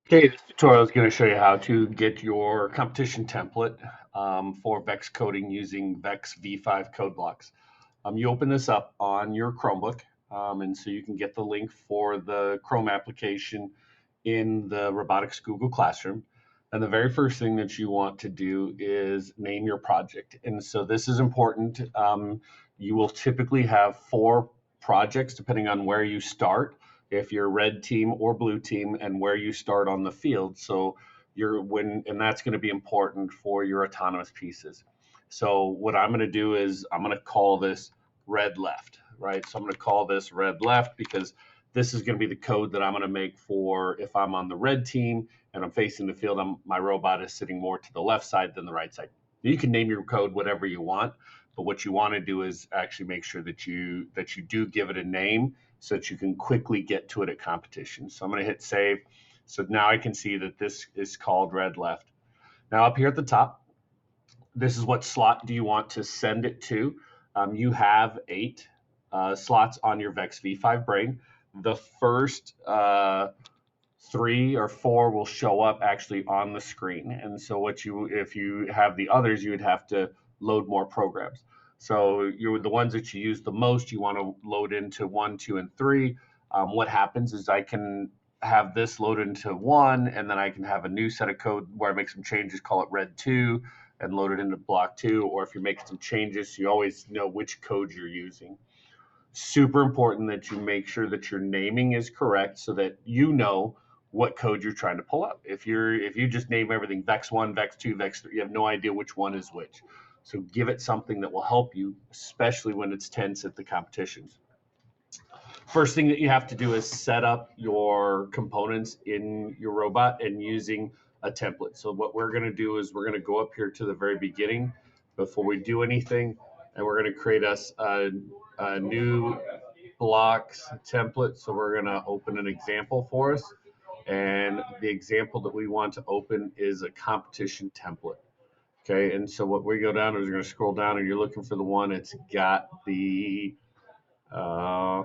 Okay, this tutorial is going to show you how to get your competition template for Vex coding using Vex V5 code blocks. You open this up on your Chromebook, and so you can get the link for the Chrome application in the Robotics Google Classroom. And the very first thing that you want to do is name your project. And so this is important. You will typically have four projects depending on where you start, if you're red team or blue team, and where you start on the field. So and that's going to be important for your autonomous pieces. So what I'm going to do is I'm going to call this red left, right? So I'm going to call this red left because this is going to be the code that I'm going to make for if I'm on the red team and I'm facing the field. My robot is sitting more to the left side than the right side. You can name your code whatever you want, but what you want to do is actually make sure that you do give it a name so that you can quickly get to it at competition. So I'm going to hit save. So now I can see that this is called red left. Now up here at the top, this is what slot do you want to send it to. You have eight slots on your Vex V5 brain. The first three or four will show up actually on the screen. And so if you have the others, you would have to load more programs. So you're the ones that you use the most, you want to load into one, two, and three. What happens is I can have this loaded into one, and then I can have a new set of code where I make some changes, call it red two, and load it into block two. Or if you're making some changes, you always know which code you're using. Super important that you make sure that your naming is correct so that you know what code you're trying to pull up. If you just name everything Vex 1, Vex 2, Vex 3, you have no idea which one is which. So give it something that will help you, especially when it's tense at the competitions. First thing that you have to do is set up your components in your robot and using a template. So what we're going to do is we're going to go up here to the very beginning before we do anything, and we're going to create us a new blocks template. So we're going to open an example for us. And the example that we want to open is a competition template. Okay. And so what we go down is we're going to scroll down and you're looking for the one. Uh,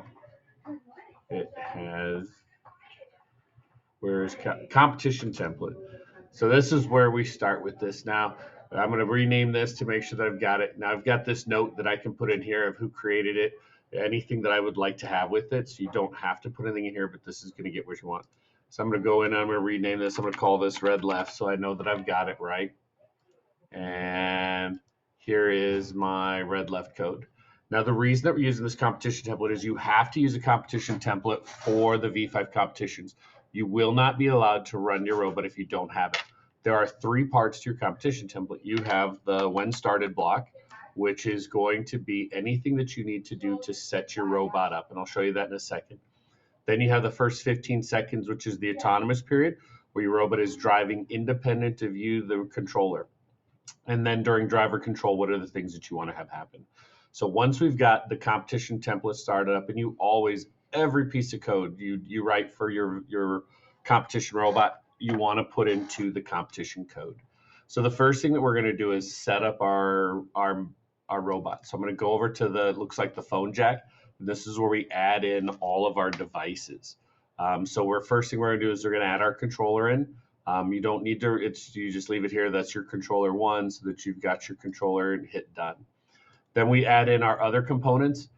it has, where's competition template? So this is where we start with this. Now I'm going to rename this to make sure that I've got it. Now I've got this note that I can put in here of who created it, anything that I would like to have with it. So you don't have to put anything in here, but this is going to get what you want. So I'm going to go in and I'm going to rename this. I'm going to call this red left so I know that I've got it right. And here is my red left code. Now the reason that we're using this competition template is you have to use a competition template for the V5 competitions. You will not be allowed to run your robot if you don't have it. There are three parts to your competition template. You have the when started block, which is going to be anything that you need to do to set your robot up. And I'll show you that in a second. Then you have the first 15 seconds, which is the autonomous period, where your robot is driving independent of you, the controller. And then during driver control, what are the things that you want to have happen? So once we've got the competition template started up, and you always, every piece of code you write for your competition robot, you want to put into the competition code. So the first thing that we're going to do is set up our robot. So I'm going to go over to the looks like the phone jack. This is where we add in all of our devices. So we're first thing we're going to do is we're going to add our controller in. You don't need to, you just leave it here. That's your controller one so that you've got your controller and hit done. Then we add in our other components.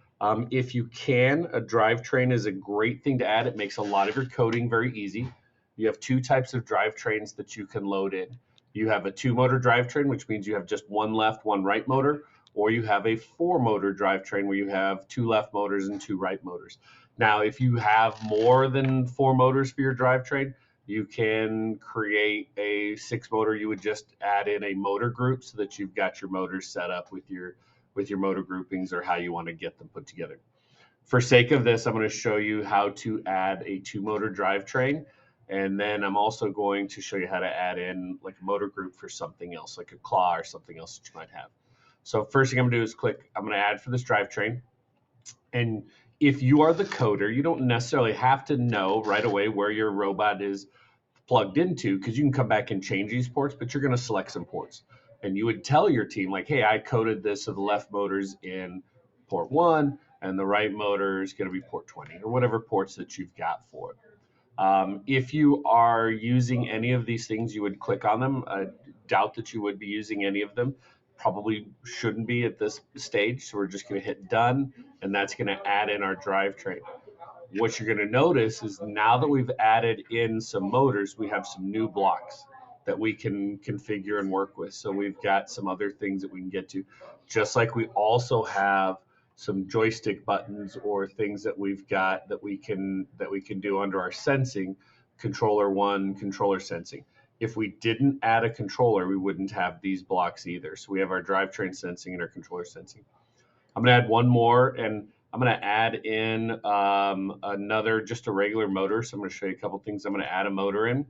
If you can, a drivetrain is a great thing to add. It makes a lot of your coding very easy. You have two types of drivetrains that you can load in. You have a two motor drivetrain, which means you have just one left, one right motor, or you have a four motor drivetrain where you have two left motors and two right motors. Now, if you have more than four motors for your drivetrain, you can create a six motor. You would just add in a motor group so that you've got your motors set up with your motor groupings or how you want to get them put together. For sake of this, I'm going to show you how to add a two motor drivetrain. And then I'm also going to show you how to add in like a motor group for something else, like a claw or something else that you might have. So first thing I'm going to do is I'm going to add for this drivetrain. And if you are the coder, you don't necessarily have to know right away where your robot is plugged into because you can come back and change these ports, but you're going to select some ports. And you would tell your team, like, hey, I coded this so the left motor's in port 1 and the right motor is going to be port 20 or whatever ports that you've got for it. If you are using any of these things, you would click on them. I doubt that you would be using any of them. Probably shouldn't be at this stage. So we're just going to hit done, and that's going to add in our drivetrain. What you're going to notice is now that we've added in some motors, we have some new blocks that we can configure and work with. So we've got some other things that we can get to, just like we also have some joystick buttons or things that we've got that we can do under our sensing, controller one, controller sensing. If we didn't add a controller, we wouldn't have these blocks either. So we have our drivetrain sensing and our controller sensing. I'm going to add one more, and I'm going to add in another, just a regular motor. So I'm going to show you a couple things. I'm going to add a motor in.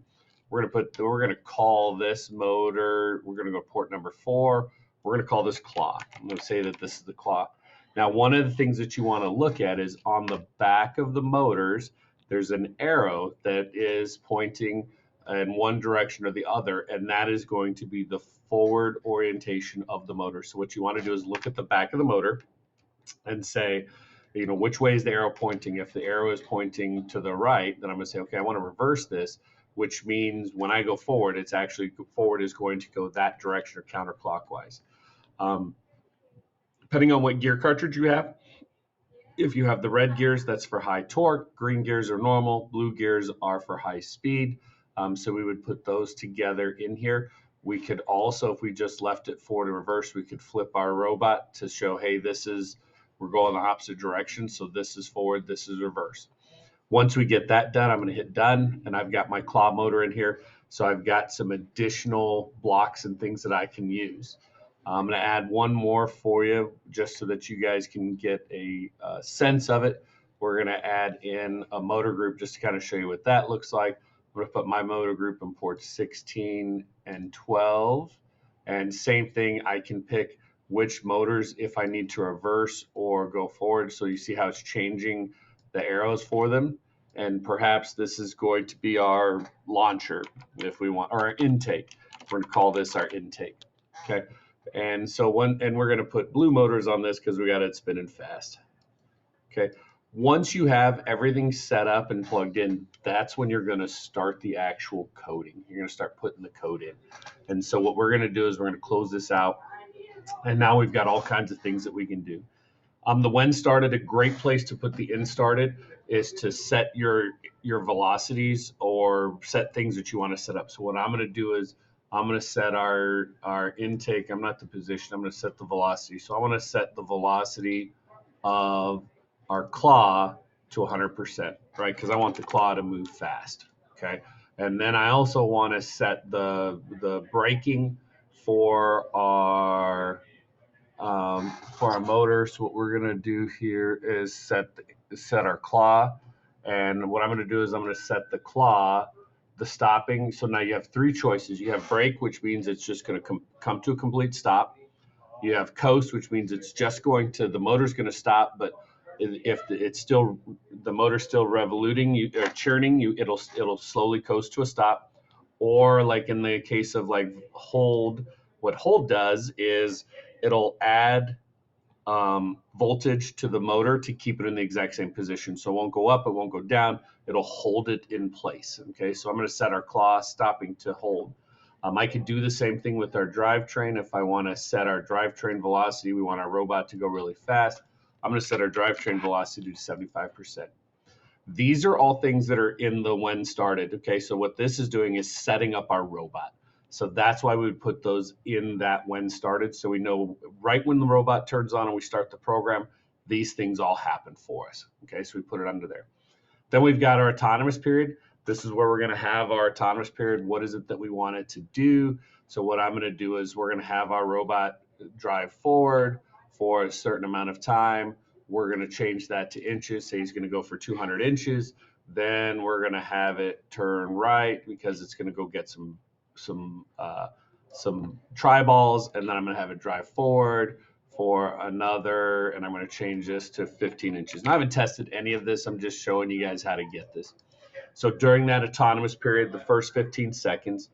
We're going to call this motor, we're going to go port number 4. We're going to call this claw. I'm going to say that this is the claw. Now, one of the things that you want to look at is on the back of the motors, there's an arrow that is pointing in one direction or the other, and that is going to be the forward orientation of the motor. So what you want to do is look at the back of the motor and say, which way is the arrow pointing? If the arrow is pointing to the right, then I'm going to say, okay, I want to reverse this, which means when I go forward, it's actually forward is going to go that direction or counterclockwise. Depending on what gear cartridge you have, if you have the red gears, that's for high torque. Green gears are normal. Blue gears are for high speed. So we would put those together in here. We could also, if we just left it forward and reverse, we could flip our robot to show, hey, we're going the opposite direction. So this is forward, this is reverse. Once we get that done, I'm going to hit done, and I've got my claw motor in here. So I've got some additional blocks and things that I can use. I'm going to add one more for you just so that you guys can get a sense of it. We're going to add in a motor group just to kind of show you what that looks like. I'm going to put my motor group in ports 16 and 12. And same thing, I can pick which motors if I need to reverse or go forward. So you see how it's changing the arrows for them. And perhaps this is going to be our launcher if we want, or our intake. We're going to call this our intake. Okay. And so we're going to put blue motors on this because we got it spinning fast. Okay. Once you have everything set up and plugged in, that's when you're going to start the actual coding. You're going to start putting the code in. And so what we're going to do is we're going to close this out. And now we've got all kinds of things that we can do. The when started, a great place to put the in started is to set your velocities or set things that you want to set up. So what I'm going to do is I'm going to set our intake. I'm not the position. I'm going to set the velocity. So I want to set the velocity of our claw to 100%, right? Because I want the claw to move fast, okay? And then I also want to set the braking for our motor. So what we're going to do here is set our claw. And what I'm going to do is I'm going to set the claw, the stopping. So now you have 3 choices. You have brake, which means it's just going to come to a complete stop. You have coast, which means it's just the motor's going to stop, but if the motor's still revoluting or churning, it'll slowly coast to a stop. Or like in the case of like hold, what hold does is it'll add voltage to the motor to keep it in the exact same position. So it won't go up, it won't go down, it'll hold it in place. Okay, so I'm going to set our claw stopping to hold. I could do the same thing with our drivetrain. If I want to set our drivetrain velocity, we want our robot to go really fast, I'm going to set our drivetrain velocity to 75%. These are all things that are in the when started. Okay, so what this is doing is setting up our robot. So that's why we would put those in that when started. So we know right when the robot turns on and we start the program, these things all happen for us. Okay, so we put it under there. Then we've got our autonomous period. This is where we're going to have our autonomous period. What is it that we want it to do? So what I'm going to do is we're going to have our robot drive forward for a certain amount of time. We're going to change that to inches. Say he's going to go for 200 inches. Then we're going to have it turn right because it's going to go get some tri balls, and then I'm going to have it drive forward for another, and I'm going to change this to 15 inches. And I haven't tested any of this. I'm just showing you guys how to get this. So during that autonomous period, the first 15 seconds,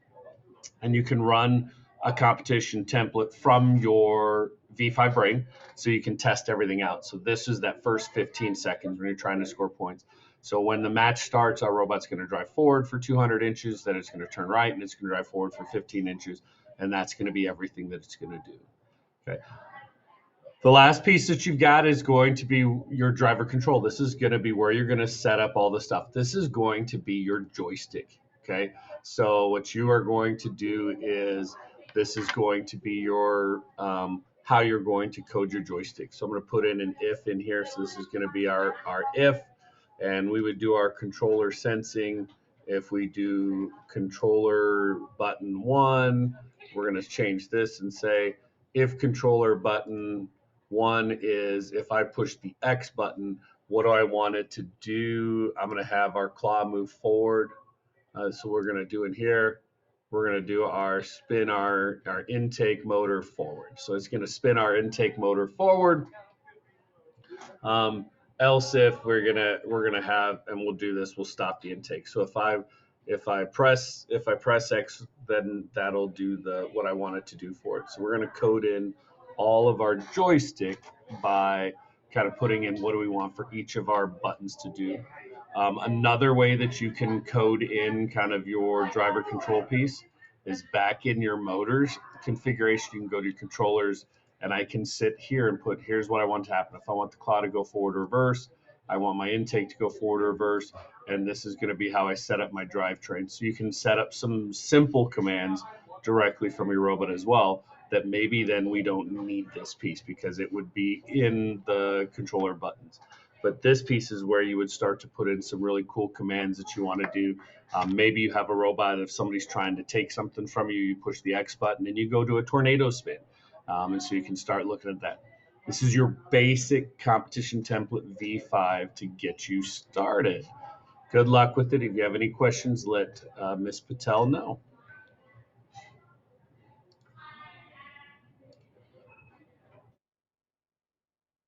and you can run a competition template from your V5 brain so you can test everything out. So this is that first 15 seconds when you're trying to score points. So when the match starts, our robot's going to drive forward for 200 inches, then it's going to turn right, and it's going to drive forward for 15 inches, and that's going to be everything that it's going to do. Okay. The last piece that you've got is going to be your driver control. This is going to be where you're going to set up all the stuff. This is going to be your joystick. Okay. So what you are going to do is this is going to be your how you're going to code your joystick. So I'm going to put in an if in here. So this is going to be our if, and we would do our controller sensing. If we do controller button 1, we're going to change this and say if controller button 1 is if I push the X button, what do I want it to do? I'm going to have our claw move forward. So we're going to do in here, we're going to do our spin our intake motor forward. So it's going to spin our intake motor forward. Else if we're gonna have, and we'll do this, we'll stop the intake. So if I press X, then that'll do what I want it to do for it. So we're gonna code in all of our joystick by kind of putting in what do we want for each of our buttons to do. Another way that you can code in kind of your driver control piece is back in your motors configuration. You can go to your controllers, and I can sit here and put, here's what I want to happen. If I want the claw to go forward or reverse, I want my intake to go forward or reverse, and this is going to be how I set up my drivetrain. So you can set up some simple commands directly from your robot as well that maybe then we don't need this piece because it would be in the controller buttons. But this piece is where you would start to put in some really cool commands that you want to do. Maybe you have a robot, if somebody's trying to take something from you, you push the X button and you go to a tornado spin. And so you can start looking at that. This is your basic competition template V5 to get you started. Good luck with it. If you have any questions, let Ms. Patel know.